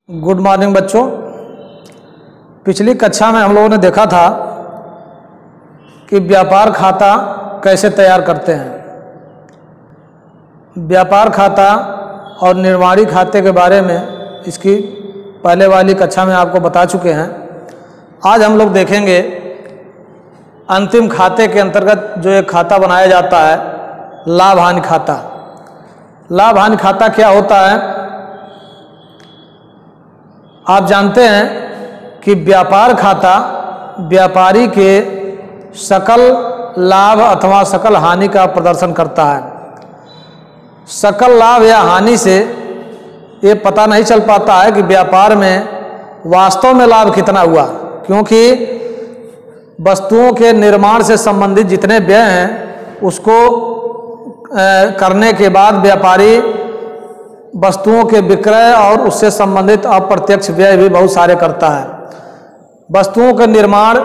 Good morning बच्चों। पिछली कक्षा में हम लोगों ने देखा था कि व्यापार खाता कैसे तैयार करते हैं। व्यापार खाता और निर्माणी खाते के बारे में इसकी पहले वाली कक्षा में आपको बता चुके हैं। आज हम लोग देखेंगे अंतिम खाते के अंतर्गत जो एक खाता बनाया जाता है, लाभ हानि खाता। लाभ हानि खाता क्या होता है? आप जानते हैं कि व्यापार खाता व्यापारी के सकल लाभ अथवा सकल हानि का प्रदर्शन करता है। सकल लाभ या हानि से ये पता नहीं चल पाता है कि व्यापार में वास्तव में लाभ कितना हुआ, क्योंकि वस्तुओं के निर्माण से संबंधित जितने व्यय हैं उसको करने के बाद व्यापारी वस्तुओं के विक्रय और उससे संबंधित अप्रत्यक्ष व्यय भी बहुत सारे करता है। वस्तुओं के निर्माण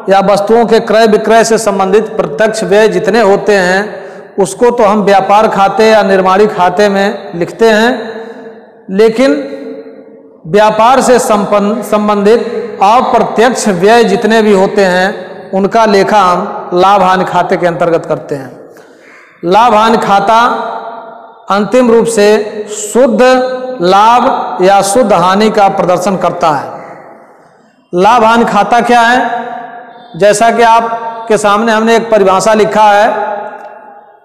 या वस्तुओं के क्रय विक्रय से संबंधित प्रत्यक्ष व्यय जितने होते हैं उसको तो हम व्यापार खाते या निर्माणी खाते में लिखते हैं, लेकिन व्यापार से संबंधित अप्रत्यक्ष व्यय जितने भी होते हैं उनका लेखा हम लाभ हानि खाते के अंतर्गत करते हैं। लाभ हानि खाता अंतिम रूप से शुद्ध लाभ या शुद्ध हानि का प्रदर्शन करता है। लाभ हानि खाता क्या है? जैसा कि आपके सामने हमने एक परिभाषा लिखा है,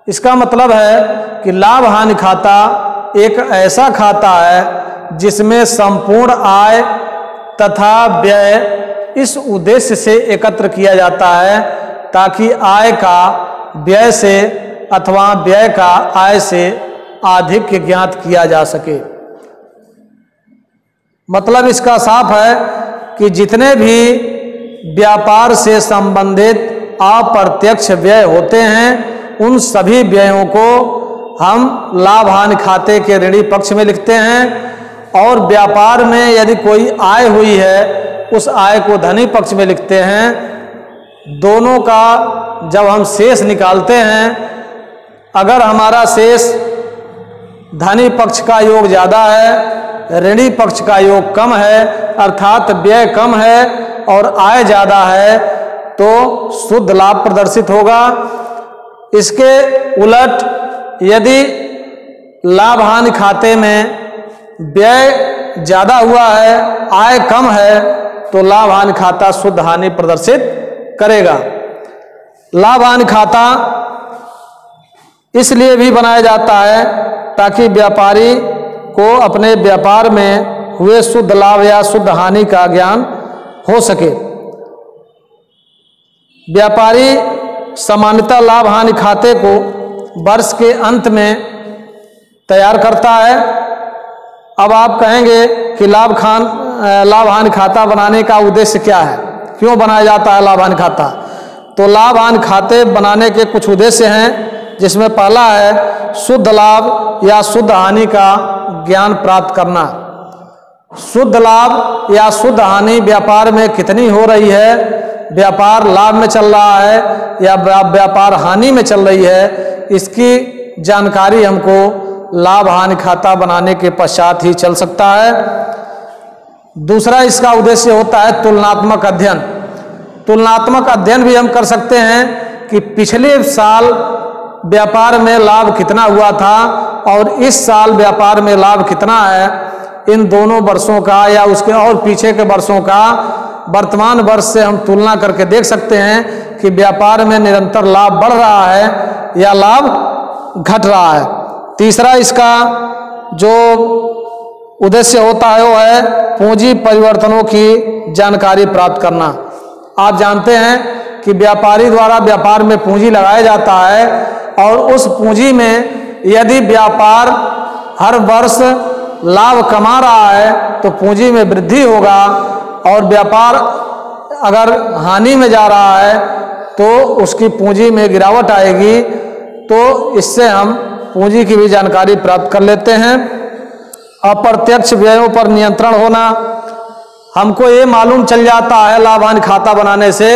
इसका मतलब है कि लाभ हानि खाता एक ऐसा खाता है जिसमें संपूर्ण आय तथा व्यय इस उद्देश्य से एकत्र किया जाता है ताकि आय का व्यय से अथवा व्यय का आय से अधिक ज्ञात किया जा सके। मतलब इसका साफ है कि जितने भी व्यापार से संबंधित अप्रत्यक्ष व्यय होते हैं उन सभी व्ययों को हम लाभ हानि खाते के ऋणी पक्ष में लिखते हैं, और व्यापार में यदि कोई आय हुई है उस आय को धनी पक्ष में लिखते हैं। दोनों का जब हम शेष निकालते हैं, अगर हमारा शेष धनी पक्ष का योग ज़्यादा है, ऋणी पक्ष का योग कम है, अर्थात व्यय कम है और आय ज़्यादा है, तो शुद्ध लाभ प्रदर्शित होगा। इसके उलट यदि लाभ हानि खाते में व्यय ज़्यादा हुआ है, आय कम है, तो लाभ हानि खाता शुद्ध हानि प्रदर्शित करेगा। लाभ हानि खाता इसलिए भी बनाया जाता है ताकि व्यापारी को अपने व्यापार में हुए शुद्ध लाभ या शुद्ध हानि का ज्ञान हो सके। व्यापारी सामान्यतः लाभ हानि खाते को वर्ष के अंत में तैयार करता है। अब आप कहेंगे कि लाभ हानि खाता बनाने का उद्देश्य क्या है, क्यों बनाया जाता है लाभ हानि खाता? तो लाभ हानि खाते बनाने के कुछ उद्देश्य हैं, जिसमें पहला है शुद्ध लाभ या शुद्ध हानि का ज्ञान प्राप्त करना। शुद्ध लाभ या शुद्ध हानि व्यापार में कितनी हो रही है, व्यापार लाभ में चल रहा है या व्यापार हानि में चल रही है, इसकी जानकारी हमको लाभ हानि खाता बनाने के पश्चात ही चल सकता है। दूसरा इसका उद्देश्य होता है तुलनात्मक अध्ययन। तुलनात्मक अध्ययन भी हम कर सकते हैं कि पिछले साल व्यापार में लाभ कितना हुआ था और इस साल व्यापार में लाभ कितना है। इन दोनों वर्षों का या उसके और पीछे के वर्षों का वर्तमान वर्ष से हम तुलना करके देख सकते हैं कि व्यापार में निरंतर लाभ बढ़ रहा है या लाभ घट रहा है। तीसरा इसका जो उद्देश्य होता है वो है पूंजी परिवर्तनों की जानकारी प्राप्त करना। आप जानते हैं कि व्यापारी द्वारा व्यापार में पूंजी लगाया जाता है और उस पूंजी में यदि व्यापार हर वर्ष लाभ कमा रहा है तो पूंजी में वृद्धि होगा, और व्यापार अगर हानि में जा रहा है तो उसकी पूंजी में गिरावट आएगी। तो इससे हम पूंजी की भी जानकारी प्राप्त कर लेते हैं। अप्रत्यक्ष व्ययों पर नियंत्रण होना। हमको ये मालूम चल जाता है लाभ हानि खाता बनाने से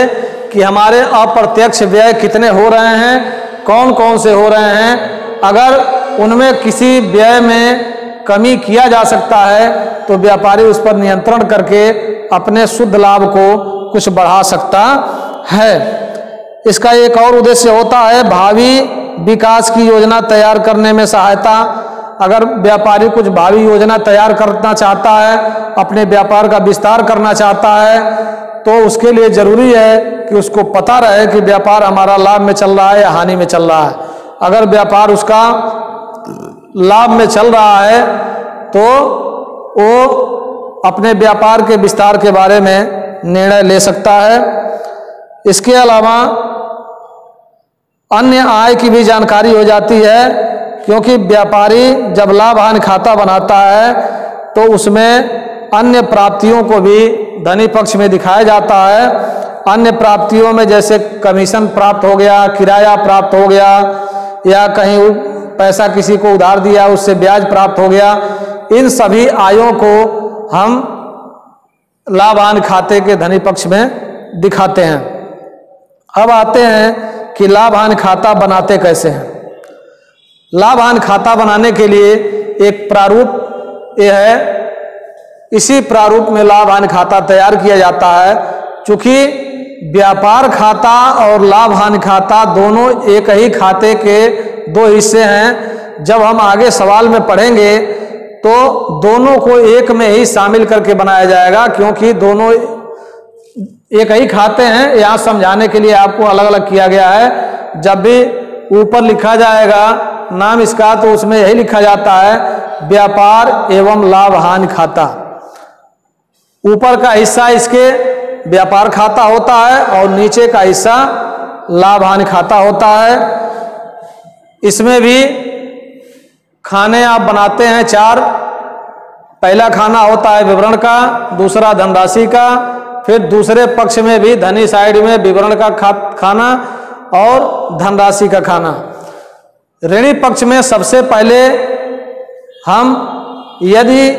कि हमारे अप्रत्यक्ष व्यय कितने हो रहे हैं, कौन कौन से हो रहे हैं। अगर उनमें किसी व्यय में कमी किया जा सकता है तो व्यापारी उस पर नियंत्रण करके अपने शुद्ध लाभ को कुछ बढ़ा सकता है। इसका एक और उद्देश्य होता है भावी विकास की योजना तैयार करने में सहायता। अगर व्यापारी कुछ भावी योजना तैयार करना चाहता है, अपने व्यापार का विस्तार करना चाहता है, तो उसके लिए जरूरी है कि उसको पता रहे कि व्यापार हमारा लाभ में चल रहा है या हानि में चल रहा है। अगर व्यापार उसका लाभ में चल रहा है तो वो अपने व्यापार के विस्तार के बारे में निर्णय ले सकता है। इसके अलावा अन्य आय की भी जानकारी हो जाती है, क्योंकि व्यापारी जब लाभ हानि खाता बनाता है तो उसमें अन्य प्राप्तियों को भी धनी पक्ष में दिखाया जाता है। अन्य प्राप्तियों में जैसे कमीशन प्राप्त हो गया, किराया प्राप्त हो गया, या कहीं पैसा किसी को उधार दिया उससे ब्याज प्राप्त हो गया, इन सभी आयों को हम लाभ हानि खाते के धनी पक्ष में दिखाते हैं। अब आते हैं कि लाभ हानि खाता बनाते कैसे हैं। लाभ हानि खाता बनाने के लिए एक प्रारूप यह है, इसी प्रारूप में लाभ हानि खाता तैयार किया जाता है। चूंकि व्यापार खाता और लाभ हानि खाता दोनों एक ही खाते के दो हिस्से हैं। जब हम आगे सवाल में पढ़ेंगे तो दोनों को एक में ही शामिल करके बनाया जाएगा, क्योंकि दोनों एक ही खाते हैं। यहाँ समझाने के लिए आपको अलग अलग किया गया है। जब भी ऊपर लिखा जाएगा नाम इसका तो उसमें यही लिखा जाता है व्यापार एवं लाभ हानि खाता। ऊपर का हिस्सा इसके व्यापार खाता होता है और नीचे का हिस्सा लाभ हानि खाता होता है। इसमें भी खाने आप बनाते हैं 4। पहला खाना होता है विवरण का, दूसरा धनराशि का, फिर दूसरे पक्ष में भी धनी साइड में विवरण का खाना और धनराशि का खाना। ऋणी पक्ष में सबसे पहले हम यदि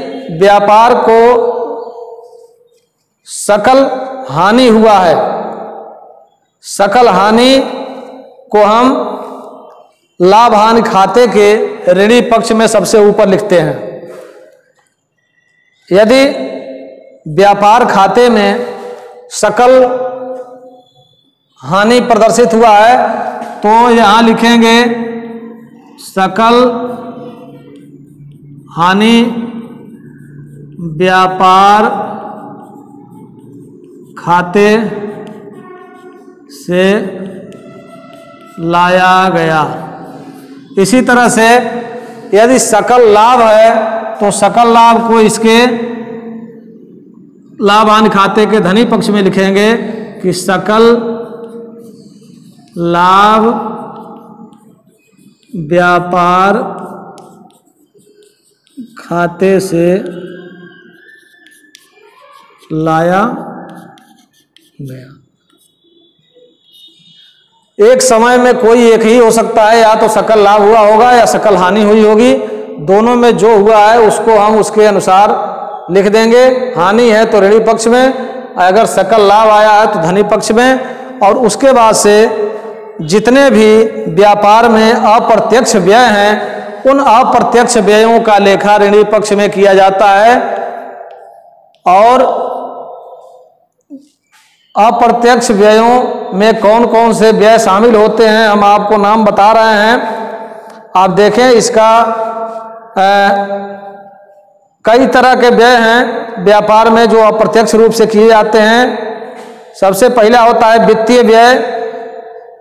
व्यापार को सकल हानि हुआ है, सकल हानि को हम लाभ हानि खाते के ऋणी पक्ष में सबसे ऊपर लिखते हैं। यदि व्यापार खाते में सकल हानि प्रदर्शित हुआ है तो यहां लिखेंगे सकल हानि व्यापार खाते से लाया गया। इसी तरह से यदि सकल लाभ है तो सकल लाभ को इसके लाभ हानि खाते के धनी पक्ष में लिखेंगे कि सकल लाभ व्यापार खाते से लाया गया। एक समय में कोई एक ही हो सकता है, या तो सकल लाभ हुआ होगा या सकल हानि हुई होगी। दोनों में जो हुआ है उसको हम उसके अनुसार लिख देंगे। हानि है तो ऋणी पक्ष में, अगर सकल लाभ आया है तो धनी पक्ष में। और उसके बाद से जितने भी व्यापार में अप्रत्यक्ष व्यय हैं उन अप्रत्यक्ष व्ययों का लेखा ऋणी पक्ष में किया जाता है। और अप्रत्यक्ष व्ययों में कौन कौन से व्यय शामिल होते हैं हम आपको नाम बता रहे हैं। आप देखें इसका कई तरह के व्यय हैं व्यापार में जो अप्रत्यक्ष रूप से किए जाते हैं। सबसे पहला होता है वित्तीय व्यय।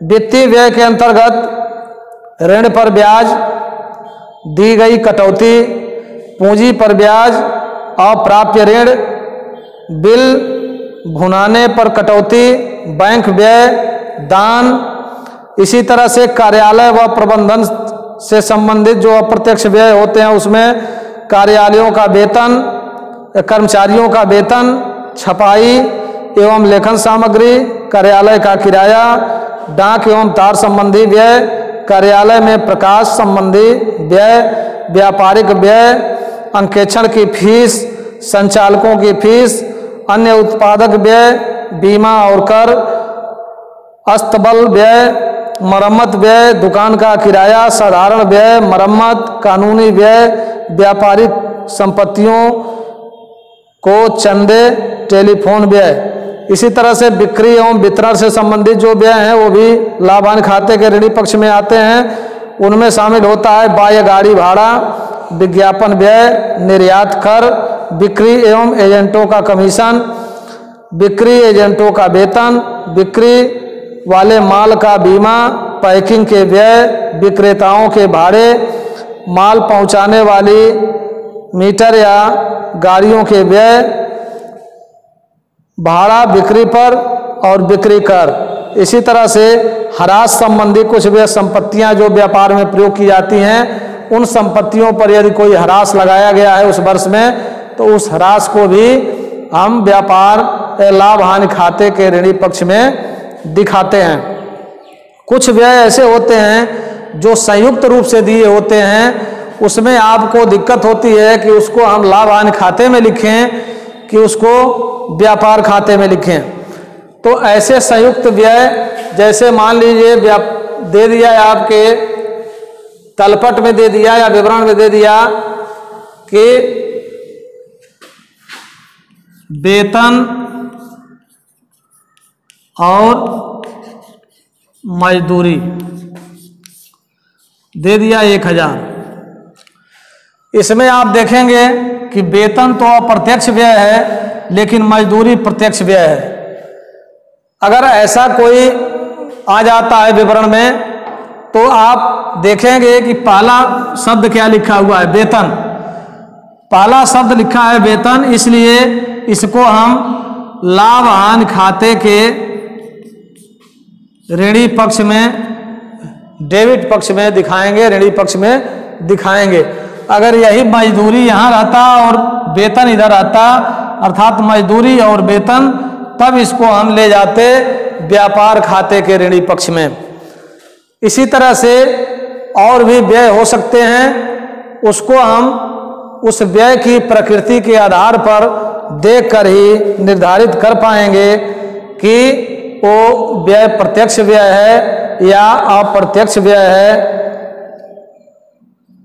वित्तीय व्यय के अंतर्गत ऋण पर ब्याज, दी गई कटौती, पूंजी पर ब्याज, अप्राप्य ऋण, बिल भुनाने पर कटौती, बैंक व्यय, दान। इसी तरह से कार्यालय व प्रबंधन से संबंधित जो अप्रत्यक्ष व्यय होते हैं उसमें कार्यालयों का वेतन, कर्मचारियों का वेतन, छपाई एवं लेखन सामग्री, कार्यालय का किराया, डाक एवं तार संबंधी व्यय, कार्यालय में प्रकाश संबंधी व्यय, व्यापारिक व्यय, अंकेक्षण की फीस, संचालकों की फीस, अन्य उत्पादक व्यय, बीमा और कर, अस्तबल व्यय, मरम्मत व्यय, दुकान का किराया, साधारण व्यय, मरम्मत, कानूनी व्यय, व्यापारिक संपत्तियों को चंदे, टेलीफोन व्यय। इसी तरह से बिक्री एवं वितरण से संबंधित जो व्यय हैं वो भी लाभ हानि खाते के ऋणी पक्ष में आते हैं। उनमें शामिल होता है बाह्य गाड़ी भाड़ा, विज्ञापन व्यय, निर्यात कर, बिक्री एवं एजेंटों का कमीशन, बिक्री एजेंटों का वेतन, बिक्री वाले माल का बीमा, पैकिंग के व्यय, विक्रेताओं के भाड़े, माल पहुंचाने वाली मीटर या गाड़ियों के व्यय, भाड़ा बिक्री पर और बिक्री कर। इसी तरह से ह्रास संबंधी कुछ व्यय संपत्तियां जो व्यापार में प्रयोग की जाती हैं, उन संपत्तियों पर यदि कोई ह्रास लगाया गया है उस वर्ष में, तो उस ह्रास को भी हम व्यापार लाभ हानि खाते के ऋणी पक्ष में दिखाते हैं। कुछ व्यय ऐसे होते हैं जो संयुक्त रूप से दिए होते हैं, उसमें आपको दिक्कत होती है कि उसको हम लाभ हानि खाते में लिखें कि उसको व्यापार खाते में लिखें। तो ऐसे संयुक्त व्यय, जैसे मान लीजिए दे दिया है आपके तलपट में दे दिया या विवरण में दे दिया कि वेतन और मजदूरी दे दिया 1000। इसमें आप देखेंगे कि वेतन तो अप्रत्यक्ष व्यय है लेकिन मजदूरी प्रत्यक्ष व्यय है। अगर ऐसा कोई आ जाता है विवरण में तो आप देखेंगे कि पहला शब्द क्या लिखा हुआ है, वेतन। पहला शब्द लिखा है वेतन, इसलिए इसको हम लाभ हानि खाते के ऋणी पक्ष में, डेबिट पक्ष में दिखाएंगे, ऋणी पक्ष में दिखाएंगे। अगर यही मजदूरी यहाँ रहता और वेतन इधर रहता, अर्थात मजदूरी और वेतन, तब इसको हम ले जाते व्यापार खाते के ऋणी पक्ष में। इसी तरह से और भी व्यय हो सकते हैं, उसको हम उस व्यय की प्रकृति के आधार पर देखकर ही निर्धारित कर पाएंगे कि वो व्यय प्रत्यक्ष व्यय है या अप्रत्यक्ष व्यय है।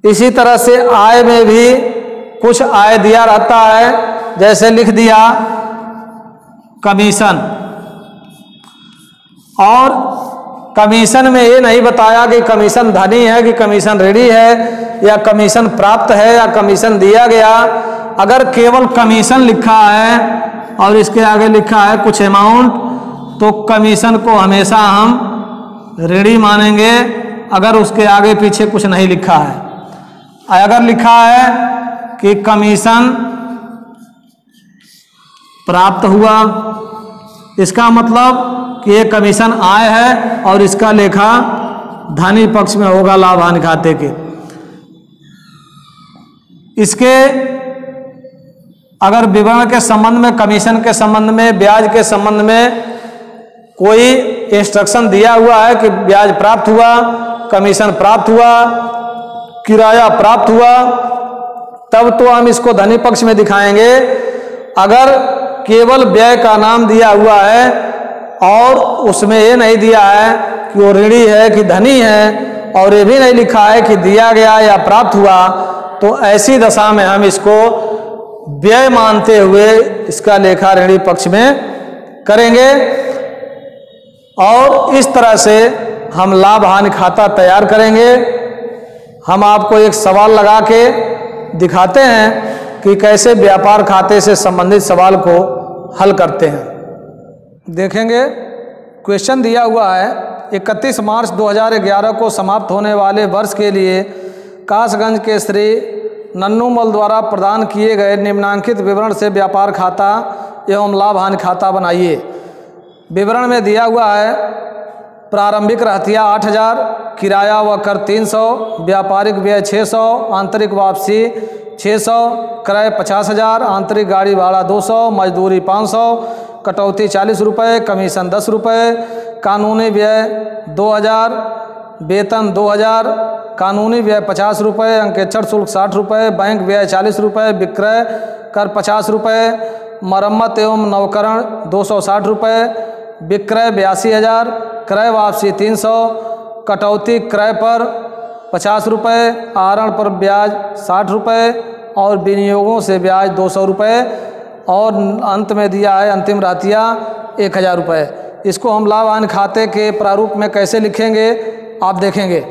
इसी तरह से आय में भी कुछ आय दिया रहता है, जैसे लिख दिया कमीशन, और कमीशन में ये नहीं बताया कि कमीशन धनी है कि कमीशन ऋणी है या कमीशन प्राप्त है या कमीशन दिया गया। अगर केवल कमीशन लिखा है और इसके आगे लिखा है कुछ अमाउंट, तो कमीशन को हमेशा हम ऋणी मानेंगे अगर उसके आगे पीछे कुछ नहीं लिखा है। अगर लिखा है कि कमीशन प्राप्त हुआ, इसका मतलब कि ये कमीशन आय है और इसका लेखा धनी पक्ष में होगा लाभ हानि खाते के। इसके अगर विवरण के संबंध में, कमीशन के संबंध में, ब्याज के संबंध में कोई इंस्ट्रक्शन दिया हुआ है कि ब्याज प्राप्त हुआ, कमीशन प्राप्त हुआ, किराया प्राप्त हुआ, तब तो हम इसको धनी पक्ष में दिखाएंगे। अगर केवल व्यय का नाम दिया हुआ है और उसमें ये नहीं दिया है कि वो ऋणी है कि धनी है, और ये भी नहीं लिखा है कि दिया गया या प्राप्त हुआ, तो ऐसी दशा में हम इसको व्यय मानते हुए इसका लेखा ऋणी पक्ष में करेंगे। और इस तरह से हम लाभ हानि खाता तैयार करेंगे। हम आपको एक सवाल लगा के दिखाते हैं कि कैसे व्यापार खाते से संबंधित सवाल को हल करते हैं। देखेंगे, क्वेश्चन दिया हुआ है 31 मार्च 2011 को समाप्त होने वाले वर्ष के लिए कासगंज के श्री नन्नूमल द्वारा प्रदान किए गए निम्नांकित विवरण से व्यापार खाता एवं लाभ हानि खाता बनाइए। विवरण में दिया हुआ है प्रारंभिक रहतिया 8000, किराया व कर 300, व्यापारिक व्यय 600, आंतरिक वापसी 600, क्रय 50,000, आंतरिक गाड़ी भाड़ा 200, मजदूरी 500, कटौती 40 रुपये, कमीशन 10 रुपये, कानूनी व्यय 2000, वेतन 2000, कानूनी व्यय 50 रुपये, अंकेक्षण शुल्क 60 रुपये, बैंक व्यय 40 रुपये, विक्रय कर 50 रुपये, मरम्मत एवं नवकरण 260 रुपये, विक्रय 82,000, क्रय वापसी 300, कटौती क्रय पर 50 रुपये, आहरण पर ब्याज 60 रुपये और विनियोगों से ब्याज 200 रुपये और अंत में दिया है अंतिम रहतिया 1000 रुपये। इसको हम लाभ हानि खाते के प्रारूप में कैसे लिखेंगे आप देखेंगे।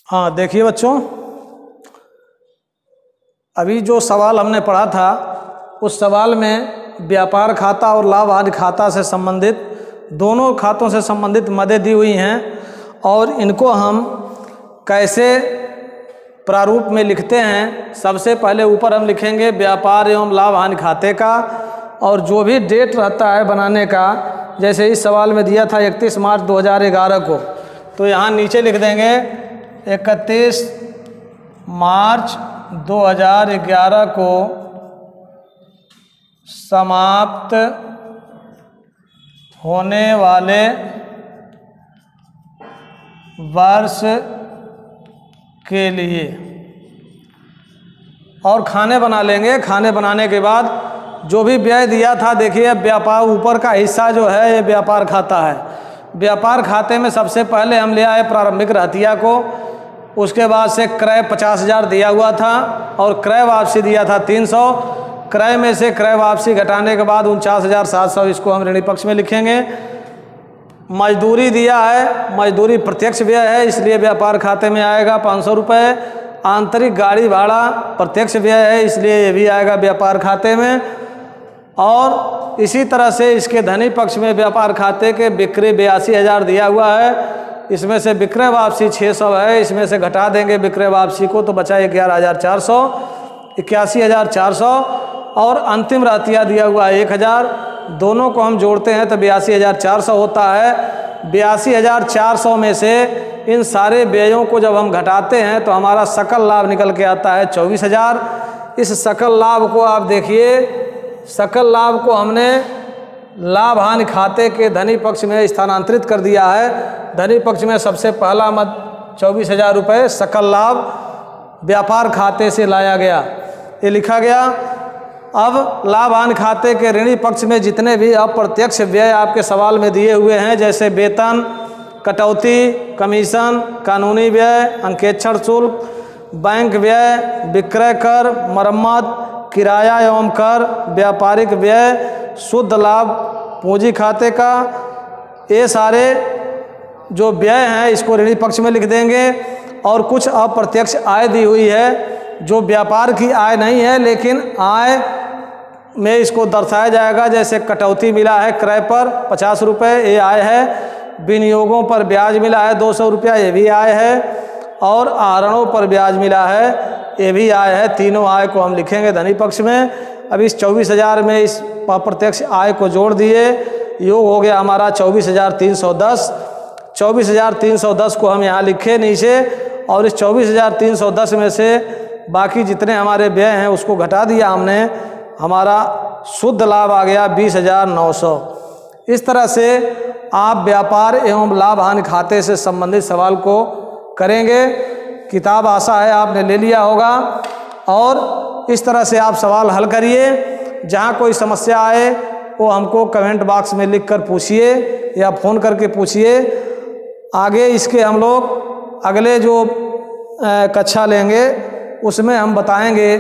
हाँ देखिए बच्चों, अभी जो सवाल हमने पढ़ा था उस सवाल में व्यापार खाता और लाभ हानि खाता से संबंधित दोनों खातों से संबंधित मदें दी हुई हैं और इनको हम कैसे प्रारूप में लिखते हैं। सबसे पहले ऊपर हम लिखेंगे व्यापार एवं लाभ हानि खाते का और जो भी डेट रहता है बनाने का, जैसे इस सवाल में दिया था 31 मार्च 2011 को, तो यहाँ नीचे लिख देंगे 31 मार्च 2011 को समाप्त होने वाले वर्ष के लिए, और खाने बना लेंगे। खाने बनाने के बाद जो भी व्यय दिया था, देखिए व्यापार ऊपर का हिस्सा जो है ये व्यापार खाता है। व्यापार खाते में सबसे पहले हम ले आए प्रारंभिक रहतिया को, उसके बाद से क्रय 50,000 दिया हुआ था और क्रय वापसी दिया था 300। क्रय में से क्रय वापसी घटाने के बाद 49,700 इसको हम ऋणी पक्ष में लिखेंगे। मजदूरी दिया है, मजदूरी प्रत्यक्ष व्यय है इसलिए व्यापार खाते में आएगा 500 रुपये। आंतरिक गाड़ी भाड़ा प्रत्यक्ष व्यय है इसलिए ये भी आएगा व्यापार खाते में। और इसी तरह से इसके धनी पक्ष में व्यापार खाते के बिक्री 82,000 दिया हुआ है, इसमें से विक्रय वापसी 600 है, इसमें से घटा देंगे विक्रय वापसी को तो बचा 11,400, 81,400 और अंतिम रहतिया दिया हुआ है 1,000। दोनों को हम जोड़ते हैं तो 82,400 होता है। 82,400 में से इन सारे व्ययों को जब हम घटाते हैं तो हमारा सकल लाभ निकल के आता है 24,000। इस सकल लाभ को आप देखिए, सकल लाभ को हमने लाभ हानि खाते के धनी पक्ष में स्थानांतरित कर दिया है। धनी पक्ष में सबसे पहला मद 24,000 रुपये सकल लाभ व्यापार खाते से लाया गया, ये लिखा गया। अब लाभ हानि खाते के ऋणी पक्ष में जितने भी अप्रत्यक्ष व्यय आपके सवाल में दिए हुए हैं, जैसे वेतन, कटौती, कमीशन, कानूनी व्यय, अंकेक्षण शुल्क, बैंक व्यय, विक्रय कर, मरम्मत, किराया एवं कर, व्यापारिक व्यय, शुद्ध लाभ पूंजी खाते का, ये सारे जो व्यय हैं इसको ऋणी पक्ष में लिख देंगे। और कुछ अप्रत्यक्ष आय दी हुई है जो व्यापार की आय नहीं है लेकिन आय में इसको दर्शाया जाएगा, जैसे कटौती मिला है क्रय पर 50 रुपये, ये आय है। विनियोगों पर ब्याज मिला है 200 रुपया, ये भी आय है। और आहरणों पर ब्याज मिला है, ये भी आय है। तीनों आय को हम लिखेंगे धनी पक्ष में। अब इस 24,000 में इस अप्रत्यक्ष आय को जोड़ दिए, योग हो गया हमारा 24,310। 24,310 को हम यहाँ लिखे नीचे और इस 24,310 में से बाकी जितने हमारे व्यय हैं उसको घटा दिया हमने, हमारा शुद्ध लाभ आ गया 20,900। इस तरह से आप व्यापार एवं लाभ हानि खाते से संबंधित सवाल को करेंगे। किताब आशा है आपने ले लिया होगा और इस तरह से आप सवाल हल करिए। जहाँ कोई समस्या आए वो हमको कमेंट बॉक्स में लिख कर पूछिए या फ़ोन करके पूछिए। आगे इसके हम लोग अगले जो कक्षा लेंगे उसमें हम बताएंगे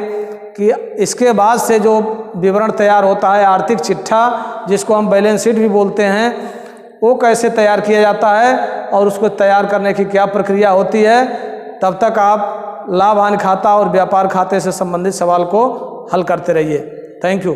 कि इसके बाद से जो विवरण तैयार होता है आर्थिक चिट्ठा, जिसको हम बैलेंस शीट भी बोलते हैं, वो कैसे तैयार किया जाता है और उसको तैयार करने की क्या प्रक्रिया होती है। तब तक आप लाभ हानि खाता और व्यापार खाते से संबंधित सवाल को हल करते रहिए। Thank you.